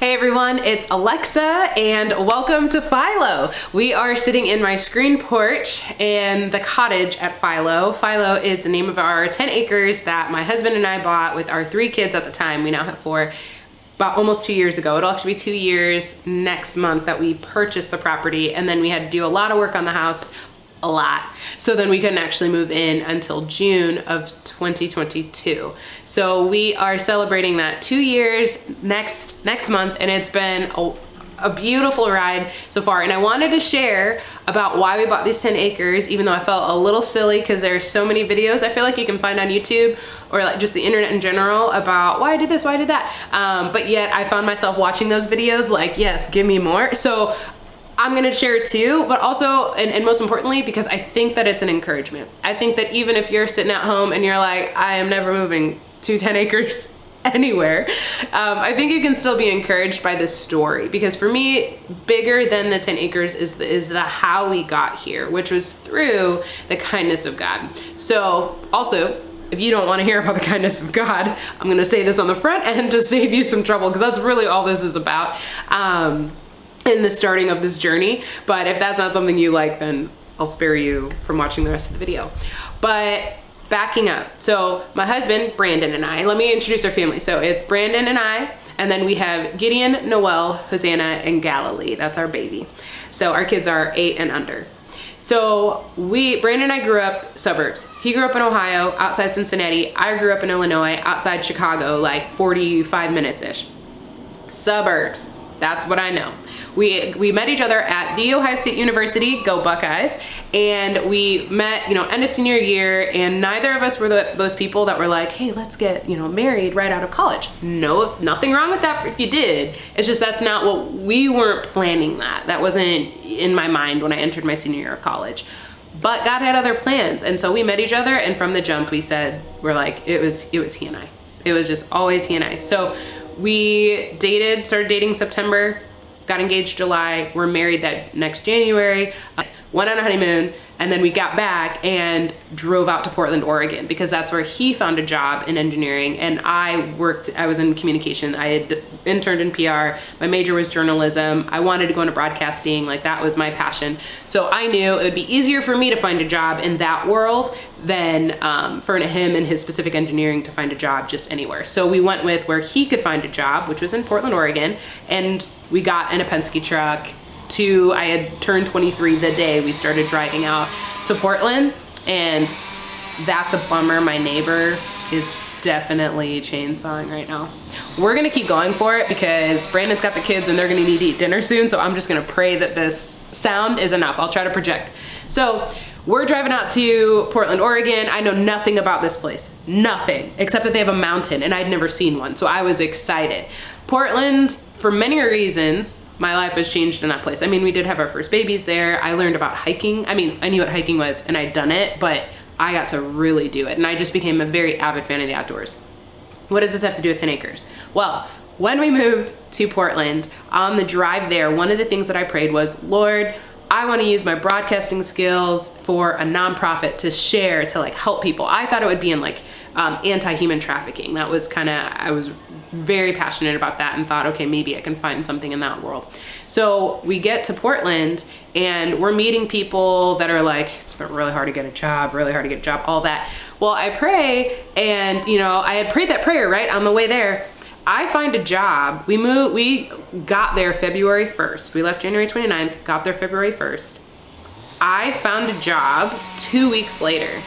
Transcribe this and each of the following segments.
Hey everyone, it's Alexa and welcome to Philo. We are sitting in my screen porch in the cottage at Philo. Philo is the name of our 10 acres that my husband and I bought with our 3 kids at the time. We now have 4. About almost 2 years ago. It'll actually be 2 years next month that we purchased the property, and then we had to do a lot of work on the house, a lot. So then we couldn't actually move in until June of 2022. So we are celebrating that 2 years next month, and it's been a beautiful ride so far. And I wanted to share about why we bought these 10 acres, even though I felt a little silly because there's so many videos I feel like you can find on YouTube or like just the internet in general about why I did this, why I did that. But yet I found myself watching those videos like, yes, give me more. So I'm gonna share it too, but also, and most importantly, because I think that it's an encouragement. I think that even if you're sitting at home and you're like, I am never moving to 10 acres anywhere, I think you can still be encouraged by this story, because for me, bigger than the 10 acres is the how we got here, which was through the kindness of God. So also, if you don't want to hear about the kindness of God, I'm gonna say this on the front end to save you some trouble, because that's really all this is about. In the starting of this journey. But if that's not something you like, then I'll spare you from watching the rest of the video. But backing up, so my husband Brandon and I, let me introduce our family. So it's Brandon and I, and then we have Gideon, Noel, Hosanna, and Galilee. That's our baby. So our kids are 8 and under. So Brandon and I grew up suburbs. He grew up in Ohio, outside Cincinnati. I grew up in Illinois, outside Chicago, like 45 minutes-ish. Suburbs. That's what I know. We met each other at The Ohio State University, go Buckeyes, and we met, end of senior year, and neither of us were those people that were like, hey, let's get, married right out of college. No, nothing wrong with that if you did. It's just that's not what, we weren't planning that. That wasn't in my mind when I entered my senior year of college. But God had other plans, and so we met each other, and from the jump we're like, it was he and I. It was just always he and I. So we started dating September, got engaged July, we're married that next January, went on a honeymoon, and then we got back and drove out to Portland, Oregon, because that's where he found a job in engineering, and I was in communication. I had interned in PR, my major was journalism, I wanted to go into broadcasting, like that was my passion. So I knew it would be easier for me to find a job in that world than for him and his specific engineering to find a job just anywhere. So we went with where he could find a job, which was in Portland, Oregon, and we got in a Penske truck. I had turned 23 the day we started driving out to Portland, and that's a bummer. My neighbor is definitely chainsawing right now. We're gonna keep going for it because Brandon's got the kids and they're gonna need to eat dinner soon, so I'm just gonna pray that this sound is enough. I'll try to project. So we're driving out to Portland, Oregon. I know nothing about this place, nothing, except that they have a mountain and I'd never seen one, so I was excited. Portland, for many reasons, my life was changed in that place. I mean, we did have our first babies there. I learned about hiking. I mean, I knew what hiking was and I'd done it, but I got to really do it. And I just became a very avid fan of the outdoors. What does this have to do with 10 acres? Well, when we moved to Portland, on the drive there, one of the things that I prayed was, Lord, I want to use my broadcasting skills for a nonprofit to share, to like help people. I thought it would be in like anti-human trafficking. That was I was very passionate about that and thought, okay, maybe I can find something in that world. So we get to Portland and we're meeting people that are like, it's been really hard to get a job, all that. Well, I pray, and I had prayed that prayer right on the way there. I find a job. We got there February 1st. We left January 29th, got there February 1st. I found a job 2 weeks later.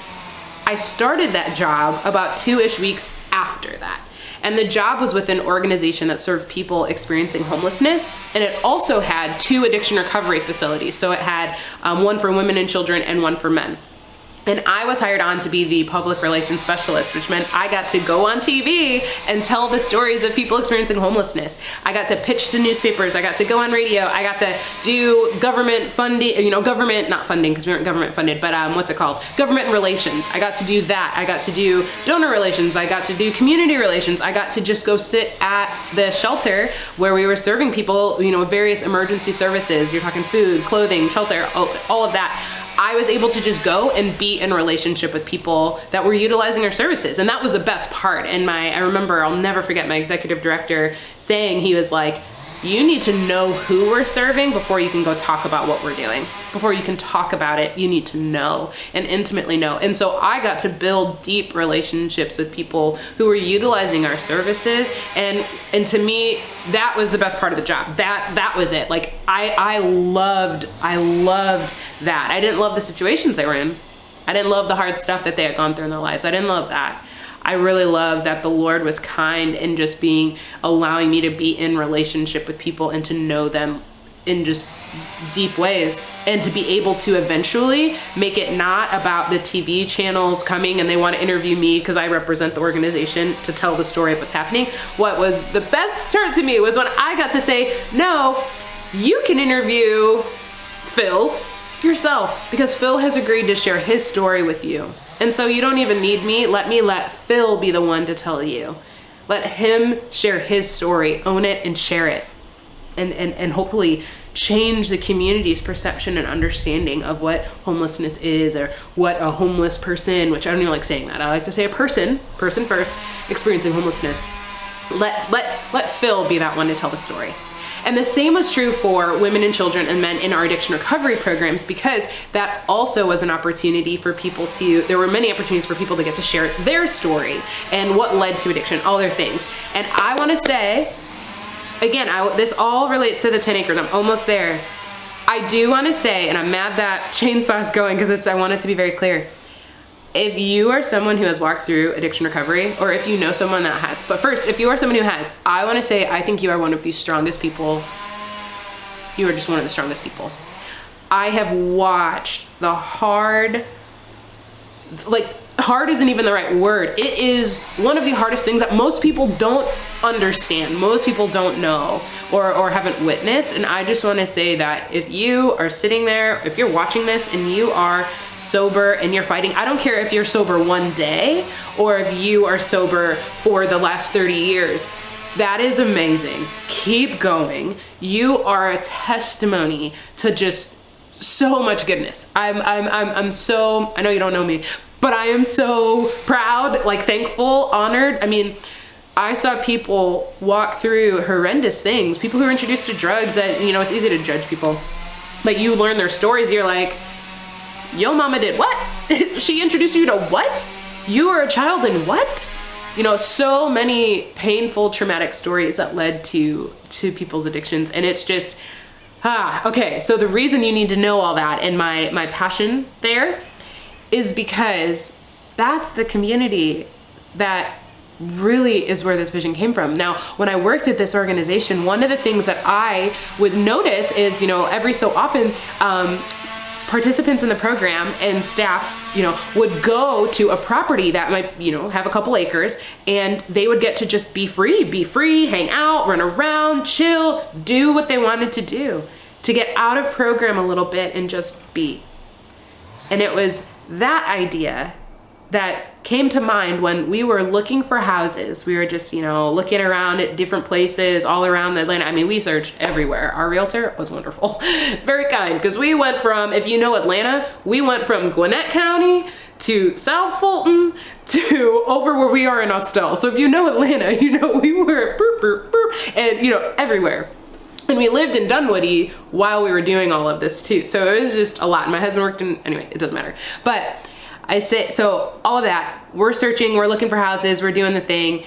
I started that job about 2-ish weeks after that. And the job was with an organization that served people experiencing homelessness. And it also had 2 addiction recovery facilities. So it had one for women and children and one for men. And I was hired on to be the public relations specialist, which meant I got to go on TV and tell the stories of people experiencing homelessness. I got to pitch to newspapers. I got to go on radio. I got to do government funding, government, not funding because we weren't government funded, but government relations. I got to do that. I got to do donor relations. I got to do community relations. I got to just go sit at the shelter where we were serving people, various emergency services. You're talking food, clothing, shelter, all of that. I was able to just go and be in a relationship with people that were utilizing our services. And that was the best part. And I remember, I'll never forget my executive director saying, he was like, you need to know who we're serving before you can go talk about what we're doing. Before you can talk about it, you need to know and intimately know. And so I got to build deep relationships with people who were utilizing our services. And to me, that was the best part of the job. That was it. Like I loved that. I didn't love the situations they were in. I didn't love the hard stuff that they had gone through in their lives. I didn't love that. I really loved that the Lord was kind and just allowing me to be in relationship with people and to know them in just deep ways, and to be able to eventually make it not about the TV channels coming and they want to interview me because I represent the organization to tell the story of what's happening. What was the best part to me was when I got to say, no, you can interview Phil yourself, because Phil has agreed to share his story with you. And so you don't even need me. Let Phil be the one to tell you. Let him share his story, own it and share it. And hopefully change the community's perception and understanding of what homelessness is, or what a homeless person, which I don't even like saying that. I like to say a person first, experiencing homelessness. Let Phil be that one to tell the story. And the same was true for women and children and men in our addiction recovery programs, because that also was an opportunity for people there were many opportunities for people to get to share their story and what led to addiction, all their things. And I want to say, again, this all relates to the 10 acres. I'm almost there. I do want to say, and I'm mad that chainsaw's going because I want it to be very clear. If you are someone who has walked through addiction recovery, or if you know someone that has, but first, if you are someone who has, I want to say, I think you are one of the strongest people. You are just one of the strongest people. I have watched the hard isn't even the right word. It is one of the hardest things that most people don't understand, most people don't know, or haven't witnessed. And I just want to say that if you are sitting there, if you're watching this and you are sober and you're fighting, I don't care if you're sober one day or if you are sober for the last 30 years. That is amazing. Keep going. You are a testimony to just so much goodness. I'm so, I know you don't know me, but I am so proud, thankful, honored. I mean, I saw people walk through horrendous things, people who were introduced to drugs that, it's easy to judge people, but you learn their stories. You're like, yo, mama did what? She introduced you to what? You were a child in what? So many painful, traumatic stories that led to people's addictions. And it's just, okay. So the reason you need to know all that, and my passion there, is because that's the community that really is where this vision came from. Now, when I worked at this organization, one of the things that I would notice is, every so often, participants in the program and staff, would go to a property that might, have a couple acres, and they would get to just be free, hang out, run around, chill, do what they wanted to do, to get out of program a little bit and just be. And it was that idea that came to mind when we were looking for houses. We were just, looking around at different places all around Atlanta. I mean, we searched everywhere. Our realtor was wonderful, very kind, because we went from, if you know Atlanta, we went from Gwinnett County to South Fulton to over where we are in Austell. So if you know Atlanta, we were and everywhere. And we lived in Dunwoody while we were doing all of this too. So it was just a lot. And my husband worked anyway, it doesn't matter. But so all of that, we're searching, we're looking for houses, we're doing the thing.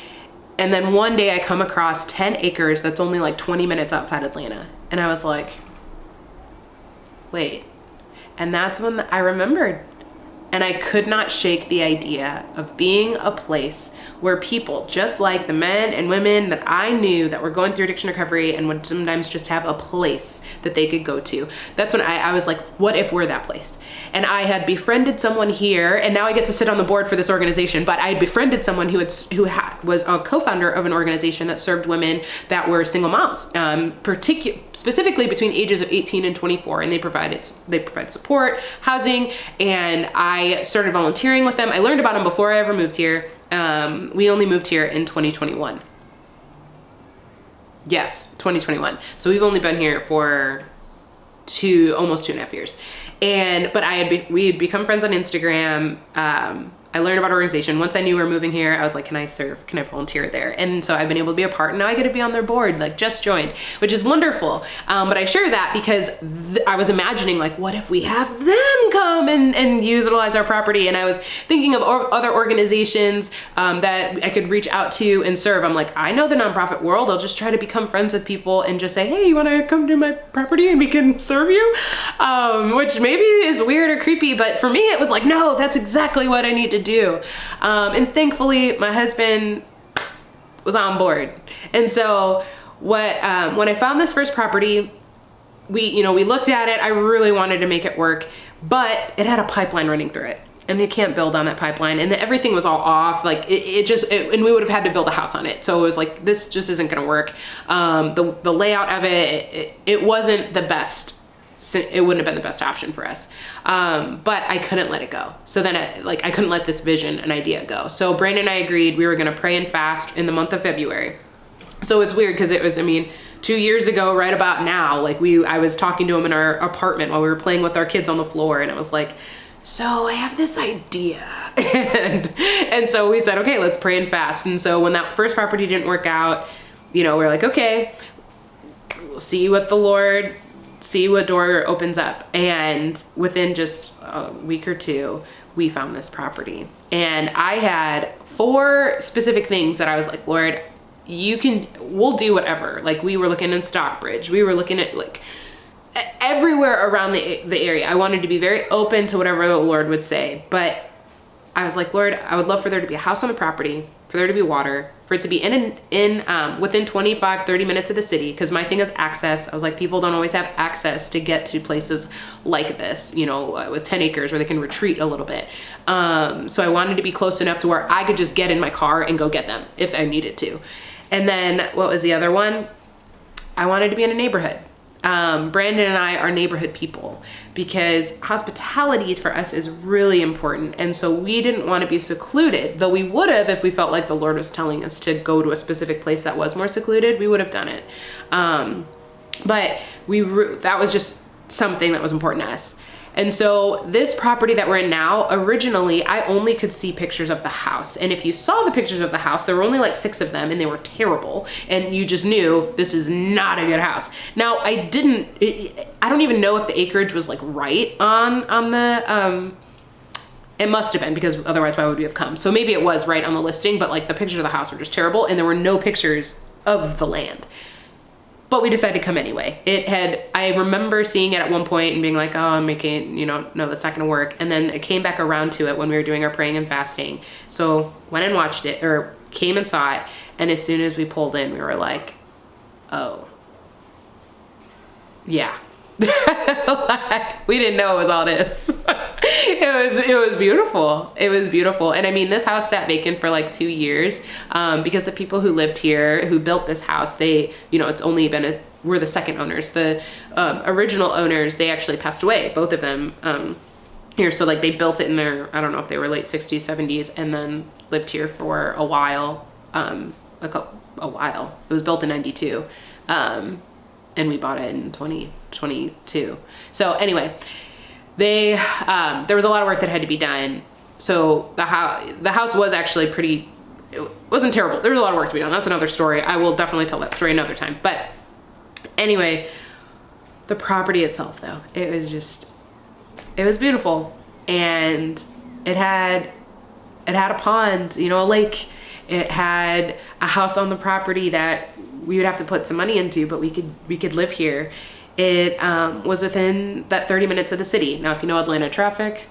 And then one day I come across 10 acres that's only 20 minutes outside Atlanta. And I was like, wait. And that's when I remembered. And I could not shake the idea of being a place where people, just like the men and women that I knew that were going through addiction recovery and would sometimes just have a place that they could go to. That's when I was like, what if we're that place? And I had befriended someone here, and now I get to sit on the board for this organization, but I had befriended someone who was a co-founder of an organization that served women that were single moms, specifically between ages of 18 and 24, and they provide support, housing, and I started volunteering with them. I learned about them before I ever moved here. We only moved here in 2021. Yes, 2021. So we've only been here for almost 2.5 years. But we had become friends on Instagram. I learned about organization. Once I knew we were moving here, I was like, can I serve? Can I volunteer there? And so I've been able to be a part, and now I get to be on their board, like just joined, which is wonderful. But I share that because I was imagining, like, what if we have them come and utilize our property? And I was thinking of other organizations that I could reach out to and serve. I'm like, I know the nonprofit world. I'll just try to become friends with people and just say, hey, you want to come to my property and we can serve you? Which maybe is weird or creepy, but for me, it was like, no, that's exactly what I need to do. And thankfully, my husband was on board. And so when I found this first property, we looked at it. I really wanted to make it work, but it had a pipeline running through it, and you can't build on that pipeline. And everything was all off. Like and we would have had to build a house on it. So it was like, this just isn't going to work. The layout of it wasn't the best. It wouldn't have been the best option for us. But I couldn't let it go. So then I couldn't let this vision and idea go. So Brandon and I agreed we were going to pray and fast in the month of February. So it's weird because it was, 2 years ago, right about now, like I was talking to him in our apartment while we were playing with our kids on the floor, and I was like, so I have this idea. and so we said, okay, let's pray and fast. And so when that first property didn't work out, we're like, okay, we'll see what door opens up. And within just a week or two, we found this property. And I had 4 specific things that I was like, Lord, we'll do whatever. Like, we were looking in Stockbridge. We were looking at like everywhere around the area. I wanted to be very open to whatever the Lord would say. But I was like, Lord, I would love for there to be a house on the property, for there to be water, for it to be within 25, 30 minutes of the city. Because my thing is access. I was like, people don't always have access to get to places like this, with 10 acres where they can retreat a little bit. So I wanted to be close enough to where I could just get in my car and go get them if I needed to. And then what was the other one? I wanted to be in a neighborhood. Brandon and I are neighborhood people because hospitality for us is really important. And so we didn't want to be secluded, though we would have if we felt like the Lord was telling us to go to a specific place that was more secluded, we would have done it. But that was just something that was important to us. And so this property that we're in now, originally, I only could see pictures of the house. And if you saw the pictures of the house, there were only like 6 of them and they were terrible. And you just knew this is not a good house. Now, I don't even know if the acreage was like right on the, it must have been, because otherwise why would we have come? So maybe it was right on the listing, but like the pictures of the house were just terrible and there were no pictures of the land. But we decided to come anyway. I remember seeing it at one point and being like, oh, I'm making, no, that's not gonna work. And then it came back around to it when we were doing our praying and fasting. So went and watched it, or came and saw it. And as soon as we pulled in, we were like, oh, yeah. We didn't know it was all this. It was beautiful. It was beautiful. And this house sat vacant for like 2 years because the people who lived here, who built this house, it's only been we're the second owners. The original owners, they actually passed away, both of them here. So like they built it in their, I don't know if they were late 60s, 70s, and then lived here for a while. A while. It was built in 92. And we bought it in 2022. So anyway, there was a lot of work that had to be done. So the house was actually it wasn't terrible. There was a lot of work to be done. That's another story. I will definitely tell that story another time. But anyway, the property itself though, it was beautiful. And it had a pond, a lake. It had a house on the property that we would have to put some money into, but we could live here. It was within that 30 minutes of the city. Now, if you know Atlanta traffic,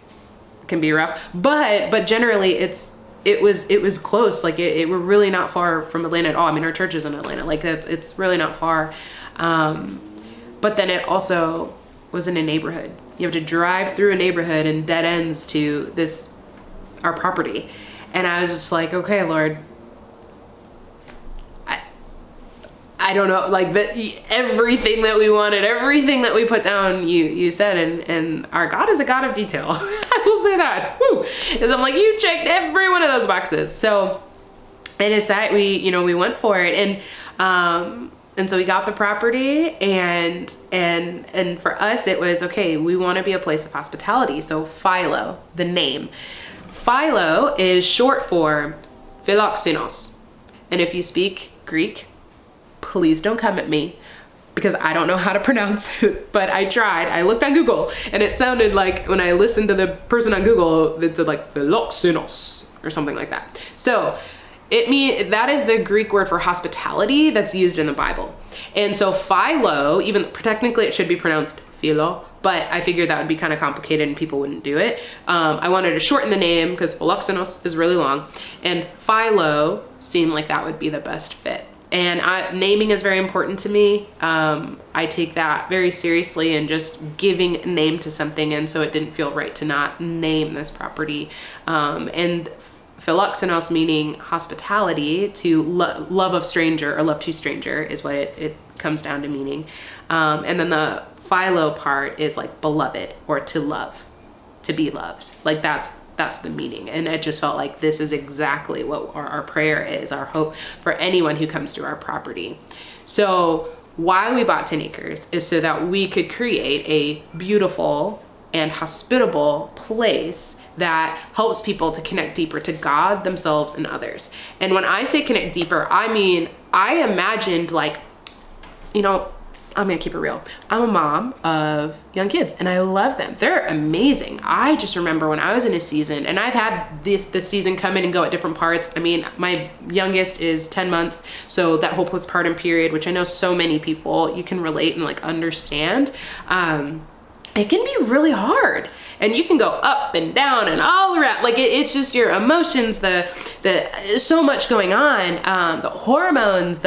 it can be rough, but generally it was close. Like we're really not far from Atlanta at all. Our church is in Atlanta. Like it's really not far. But then it also was in a neighborhood. You have to drive through a neighborhood and dead ends to our property. And I was just like, okay, Lord, I don't know, like everything that we wanted, everything that we put down, you said, and our God is a God of detail. I will say that. Woo. Because I'm like, you checked every one of those boxes. So I decided we went for it, and so we got the property, and for us it was okay. We want to be a place of hospitality. So Philo, the name. Philo is short for philoxenos. And if you speak Greek, please don't come at me because I don't know how to pronounce it, but I tried. I looked on Google and it sounded like when I listened to the person on Google, it said like philoxenos or something like that. So that is the Greek word for hospitality that's used in the Bible. And so Philo, even technically it should be pronounced Philo, but I figured that would be kind of complicated and people wouldn't do it. I wanted to shorten the name because philoxenos is really long, and Philo seemed like that would be the best fit. And naming is very important to me. I take that very seriously and just giving a name to something, and so it didn't feel right to not name this property. And philoxenos meaning hospitality, to love of stranger or love to stranger is what it comes down to meaning. And then the Philo part is like beloved or to love, to be loved. Like that's the meaning. And it just felt like this is exactly what our prayer is, our hope for anyone who comes to our property. So why we bought 10 acres is so that we could create a beautiful and hospitable place that helps people to connect deeper to God, themselves, and others. And when I say connect deeper, I mean, I imagined like, I'm gonna keep it real. I'm a mom of young kids and I love them. They're amazing. I just remember when I was in a season, and I've had this season come in and go at different parts. I mean, my youngest is 10 months. So that whole postpartum period, which I know so many people, you can relate and like understand. It can be really hard, and you can go up and down and all around. Like it's just your emotions, the so much going on, the hormones,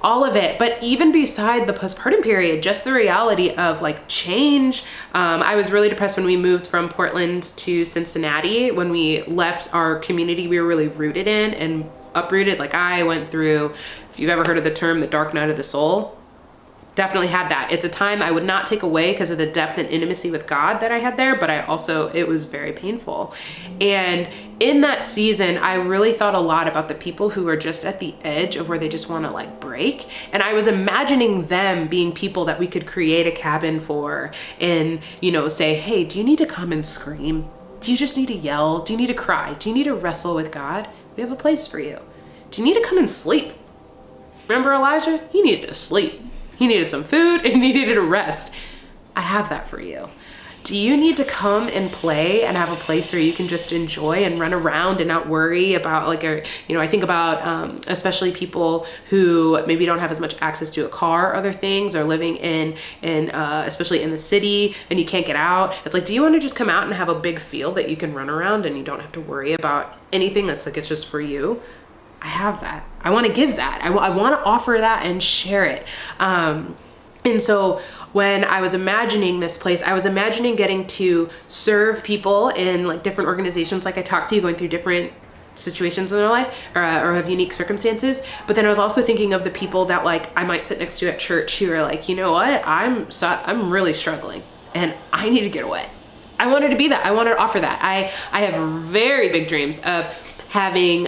all of it. But even beside the postpartum period, just the reality of like change. I was really depressed when we moved from Portland to Cincinnati. When we left our community we were really rooted in and uprooted. Like I went through, if you've ever heard of the term, the dark night of the soul. Definitely had that. It's a time I would not take away because of the depth and intimacy with God that I had there, but it was very painful. And in that season, I really thought a lot about the people who are just at the edge of where they just want to like break. And I was imagining them being people that we could create a cabin for and, say, hey, do you need to come and scream? Do you just need to yell? Do you need to cry? Do you need to wrestle with God? We have a place for you. Do you need to come and sleep? Remember Elijah? He needed to sleep. He needed some food and he needed a rest. I have that for you. Do you need to come and play and have a place where you can just enjoy and run around and not worry about I think about especially people who maybe don't have as much access to a car or other things, or living in especially in the city and you can't get out. It's like, do you want to just come out and have a big field that you can run around and you don't have to worry about anything that's like, it's just for you? I have that. I want to give that. I want to offer that and share it. And so when I was imagining this place, I was imagining getting to serve people in like different organizations. Like I talked to you, going through different situations in their life or have unique circumstances. But then I was also thinking of the people that like I might sit next to at church who are like, you know what? I'm really struggling and I need to get away. I wanted to be that. I wanted to offer that. I have very big dreams of having,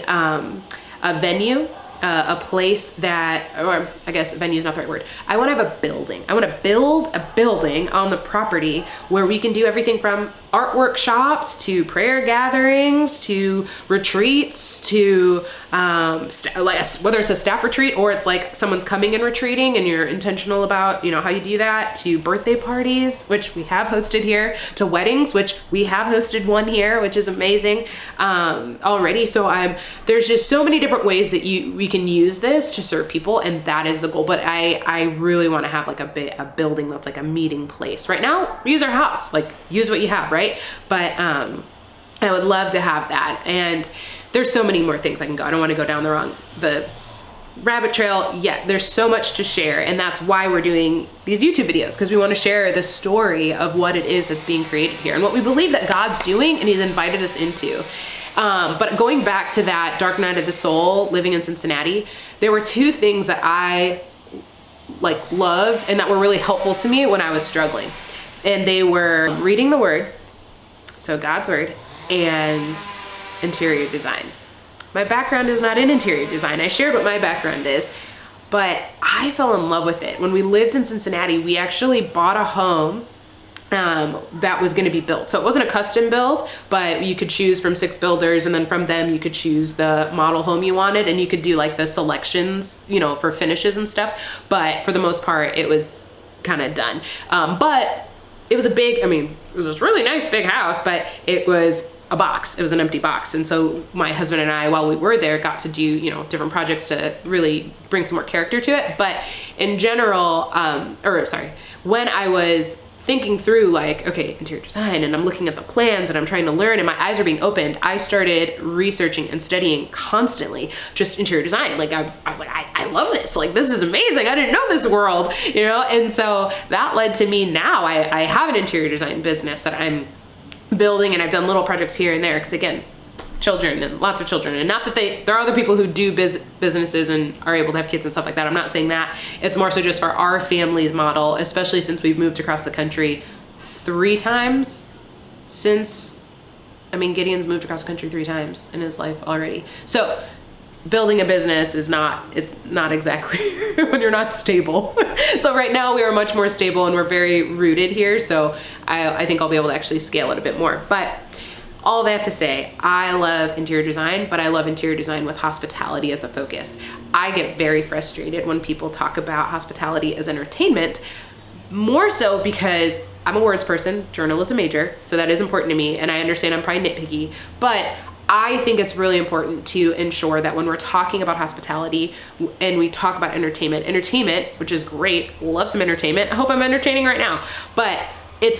a venue, a place that, or I guess venue is not the right word. I want to have a building. I want to build a building on the property where we can do everything from art workshops to prayer gatherings to retreats to whether it's a staff retreat or it's like someone's coming and retreating and you're intentional about how you do that, to birthday parties, which we have hosted here, to weddings, which we have hosted one here, which is amazing already. So there's just so many different ways that we can use this to serve people, and that is the goal. But I really want to have like a building that's like a meeting place. Right now we use our house, like use what you have, right? But I would love to have that. And there's so many more things I can go. I don't want to go down the rabbit trail yet. There's so much to share, and that's why we're doing these YouTube videos, because we want to share the story of what it is that's being created here and what we believe that God's doing and he's invited us into. But going back to that dark night of the soul, living in Cincinnati, there were two things that I like loved and that were really helpful to me when I was struggling. And they were reading the word, so God's word, and interior design. My background is not in interior design. I shared what my background is, but I fell in love with it. When we lived in Cincinnati, we actually bought a home that was going to be built. So it wasn't a custom build, but you could choose from 6 builders, and then from them you could choose the model home you wanted, and you could do like the selections, you know, for finishes and stuff. But for the most part, it was kind of done. But it was a big, I mean, it was this really nice big house, but it was a box. It was an empty box. And so my husband and I, while we were there, got to do, you know, different projects to really bring some more character to it. But in general, when I was thinking through like, okay, interior design, and I'm looking at the plans and I'm trying to learn and my eyes are being opened, I started researching and studying constantly just interior design. Like I was like, I love this. Like, this is amazing. I didn't know this world, you know? And so that led to me now, I have an interior design business that I'm building, and I've done little projects here and there. Cause again, children and lots of children, and not that there are other people who do businesses and are able to have kids and stuff like that. I'm not saying that. It's more so just for our family's model, especially since we've moved across the country 3 times since, I mean, Gideon's moved across the country 3 times in his life already. So building a business is it's not exactly when you're not stable. So right now we are much more stable and we're very rooted here. So I think I'll be able to actually scale it a bit more. But all that to say, I love interior design, but I love interior design with hospitality as the focus. I get very frustrated when people talk about hospitality as entertainment, more so because I'm a words person, journalism major, so that is important to me, and I understand I'm probably nitpicky, but I think it's really important to ensure that when we're talking about hospitality and we talk about entertainment, which is great, love some entertainment, I hope I'm entertaining right now, but it's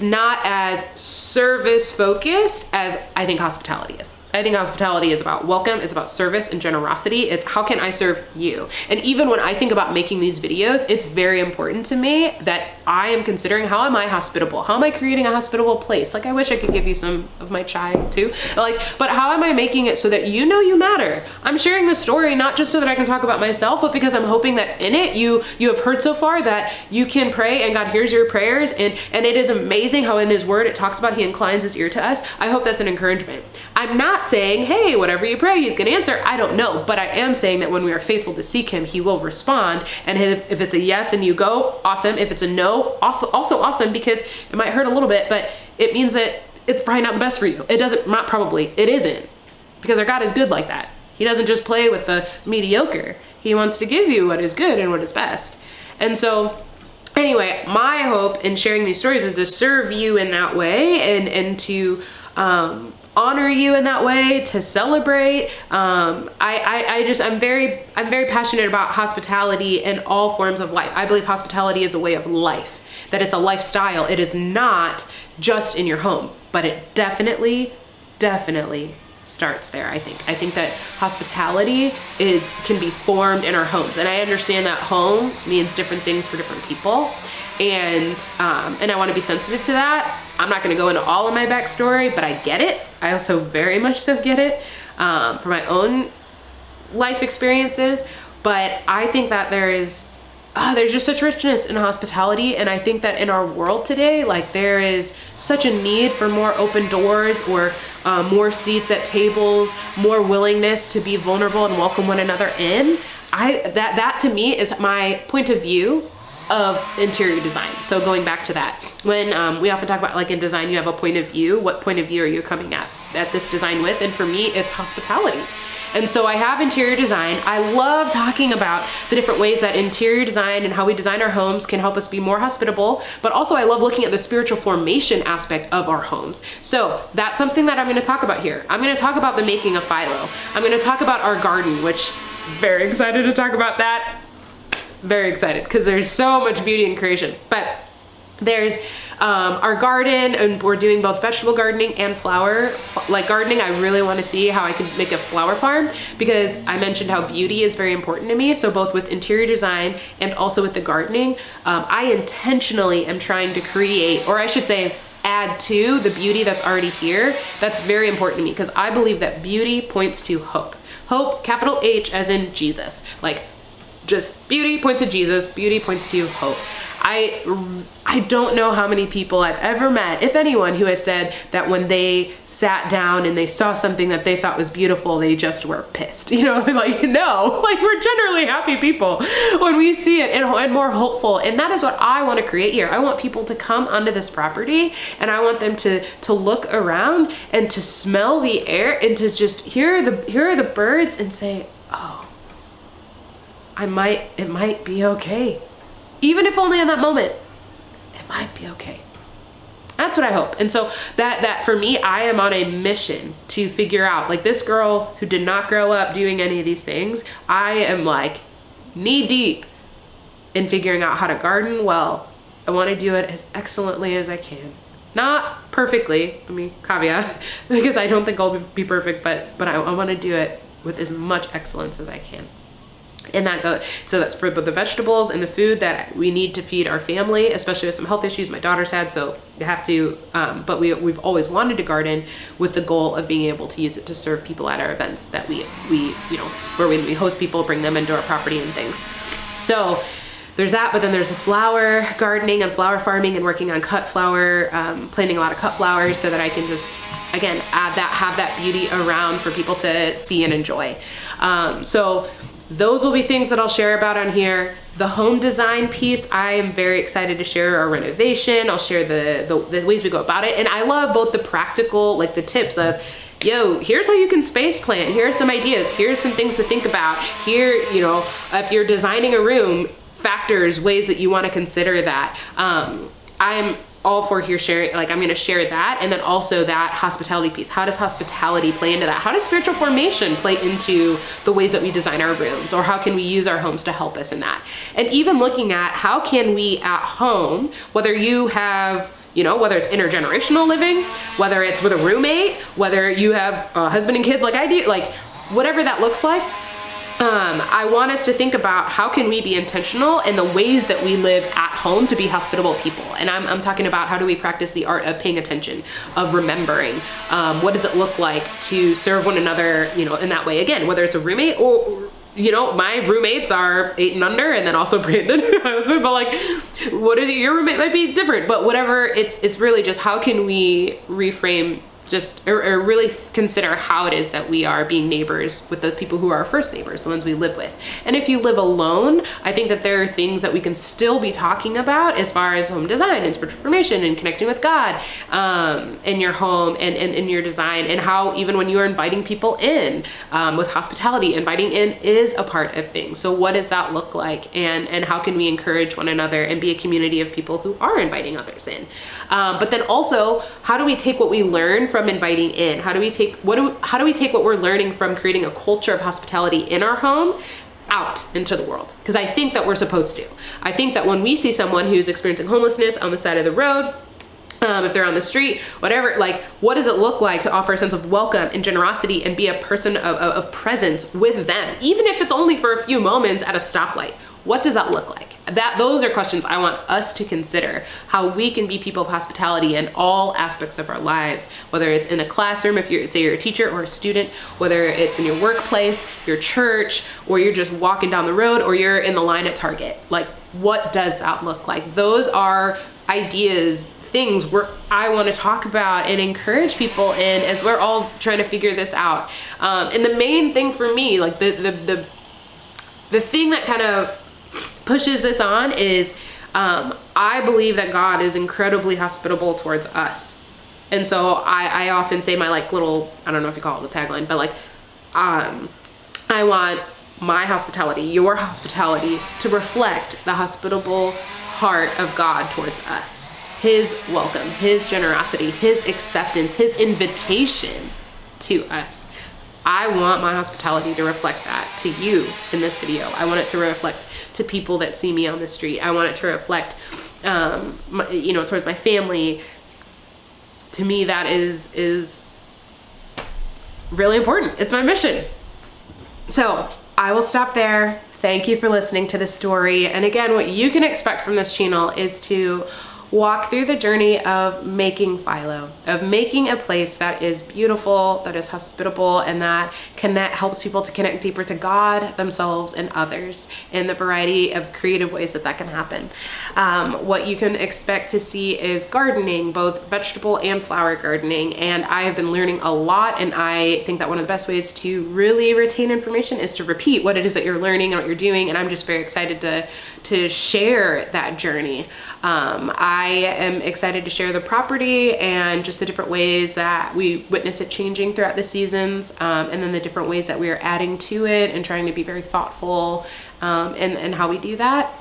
not as service focused as I think hospitality is. I think hospitality is about welcome, it's about service and generosity. It's how can I serve you? And even when I think about making these videos, it's very important to me that I am considering how am I hospitable? How am I creating a hospitable place? Like, I wish I could give you some of my chai too. Like, but how am I making it so that you know you matter? I'm sharing this story not just so that I can talk about myself, but because I'm hoping that in it you have heard so far that you can pray and God hears your prayers, and it is amazing how in his word it talks about he inclines his ear to us. I hope that's an encouragement. I'm not saying, hey, whatever you pray, he's gonna answer. I don't know, but I am saying that when we are faithful to seek him, he will respond. And if it's a yes and you go, awesome. If it's a no, also awesome, because it might hurt a little bit, but it means that it's probably not the best for you. It isn't, because our God is good like that. He doesn't just play with the mediocre. He wants to give you what is good and what is best. And so anyway, my hope in sharing these stories is to serve you in that way, and to honor you in that way, to celebrate. I'm very passionate about hospitality in all forms of life. I believe hospitality is a way of life, that it's a lifestyle. It is not just in your home, but it definitely starts there. I think that hospitality can be formed in our homes, and I understand that home means different things for different people, and I want to be sensitive to that. I'm not going to go into all of my backstory, but I get it. I also very much so get it for my own life experiences. But I think that there's just such richness in hospitality, and I think that in our world today, like, there is such a need for more open doors, or more seats at tables, more willingness to be vulnerable and welcome one another in. That to me is my point of view of interior design. So going back to that, when we often talk about, like, in design, you have a point of view. What point of view are you coming at this design with? And for me, it's hospitality. And so I have interior design. I love talking about the different ways that interior design and how we design our homes can help us be more hospitable, but also I love looking at the spiritual formation aspect of our homes. So that's something that I'm going to talk about here. I'm going to talk about the making of Philo. I'm going to talk about our garden, which very excited to talk about that. Very excited, because there's so much beauty in creation. But there's our garden, and we're doing both vegetable gardening and flower gardening. I really want to see how I could make a flower farm, because I mentioned how beauty is very important to me. So both with interior design and also with the gardening, I intentionally am trying to create, or I should say add to, the beauty that's already here. That's very important to me, because I believe that beauty points to hope. Hope, capital H, as in Jesus. Like, just beauty points to Jesus, beauty points to hope. I don't know how many people I've ever met, if anyone, who has said that when they sat down and they saw something that they thought was beautiful, they just were pissed. Like, no, like, we're generally happy people when we see it, and more hopeful. And that is what I want to create here. I want people to come onto this property, and I want them to look around and to smell the air and to just hear the birds and say, oh, it might be okay. Even if only in that moment. Might be okay. That's what I hope. And so that for me, I am on a mission to figure out, like, this girl who did not grow up doing any of these things, I am like knee deep in figuring out how to garden well. I want to do it as excellently as I can. Not perfectly, caveat, because I don't think I'll be perfect, but I want to do it with as much excellence as I can. And so that's for the vegetables and the food that we need to feed our family, especially with some health issues my daughter's had. So we have to, but we've always wanted to garden with the goal of being able to use it to serve people at our events that we where we host people, bring them into our property and things. So there's that, but then there's the flower gardening and flower farming and working on cut flower, planting a lot of cut flowers so that I can just, again, have that beauty around for people to see and enjoy. So those will be things that I'll share about on here. The home design piece, I am very excited to share our renovation. I'll share the ways we go about it. And I love both the practical, like the tips of, here's how you can space plan. Here are some ideas. Here's some things to think about. Here, if you're designing a room, factors, ways that you want to consider that. I'm all for here sharing, like, I'm going to share that. And then also that hospitality piece. How does hospitality play into that? How does spiritual formation play into the ways that we design our rooms, or how can we use our homes to help us in that? And even looking at how can we at home, whether you have, whether it's intergenerational living, whether it's with a roommate, whether you have a husband and kids like I do, like whatever that looks like, I want us to think about how can we be intentional in the ways that we live at home to be hospitable people. And I'm talking about how do we practice the art of paying attention, of remembering. What does it look like to serve one another, in that way? Again, whether it's a roommate or my roommates are 8 and under, and then also Brandon, my husband, but like, your roommate might be different, but whatever, it's really just how can we reframe or really consider how it is that we are being neighbors with those people who are our first neighbors, the ones we live with. And if you live alone, I think that there are things that we can still be talking about as far as home design and spiritual formation and connecting with God in your home and in your design, and how even when you are inviting people in with hospitality, inviting in is a part of things. So what does that look like, and how can we encourage one another and be a community of people who are inviting others in? But then also, how do we take what we learn from inviting in? How do we take what we're learning from creating a culture of hospitality in our home out into the world? Because I think that we're supposed to. I think that when we see someone who's experiencing homelessness on the side of the road, if they're on the street, whatever, like, what does it look like to offer a sense of welcome and generosity and be a person of presence with them, even if it's only for a few moments at a stoplight? What does that look like? Those are questions I want us to consider, how we can be people of hospitality in all aspects of our lives, whether it's in a classroom, if you're a teacher or a student, whether it's in your workplace, your church, or you're just walking down the road, or you're in the line at Target. Like, what does that look like? Those are ideas, things where I want to talk about and encourage people in as we're all trying to figure this out. And the main thing for me, like the thing that kind of pushes this on is I believe that God is incredibly hospitable towards us. And so I often say my like little, I don't know if you call it a tagline, but like I want my hospitality, your hospitality, to reflect the hospitable heart of God towards us. His welcome, his generosity, his acceptance, his invitation to us. I want my hospitality to reflect that to you in this video. I want it to reflect to people that see me on the street. I want it to reflect, towards my family. To me, that is really important. It's my mission. So I will stop there. Thank you for listening to this story. And again, what you can expect from this channel is to walk through the journey of making Philo, of making a place that is beautiful, that is hospitable, and that helps people to connect deeper to God, themselves, and others in the variety of creative ways that can happen. What you can expect to see is gardening, both vegetable and flower gardening, and I have been learning a lot, and I think that one of the best ways to really retain information is to repeat what it is that you're learning and what you're doing, and I'm just very excited to share that journey. I am excited to share the property and just the different ways that we witness it changing throughout the seasons, and then the different ways that we are adding to it and trying to be very thoughtful in how we do that.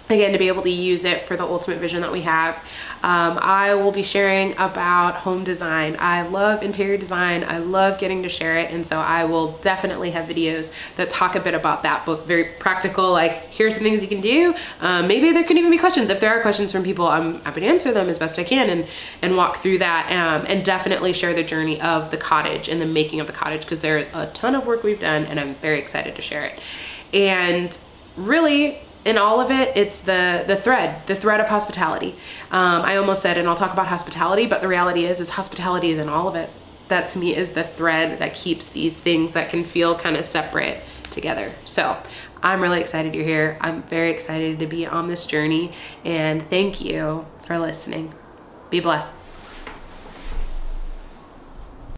Again, to be able to use it for the ultimate vision that we have. I will be sharing about home design. I love interior design. I love getting to share it. And so I will definitely have videos that talk a bit about that, both very practical, like here's some things you can do. Maybe there can even be questions. If there are questions from people, I'm happy to answer them as best I can and walk through that, and definitely share the journey of the cottage and the making of the cottage, because there is a ton of work we've done and I'm very excited to share it. And really, in all of it, it's the thread of hospitality. I almost said, and I'll talk about hospitality, but the reality is hospitality is in all of it. That to me is the thread that keeps these things that can feel kind of separate together. So I'm really excited you're here. I'm very excited to be on this journey, and thank you for listening. Be blessed.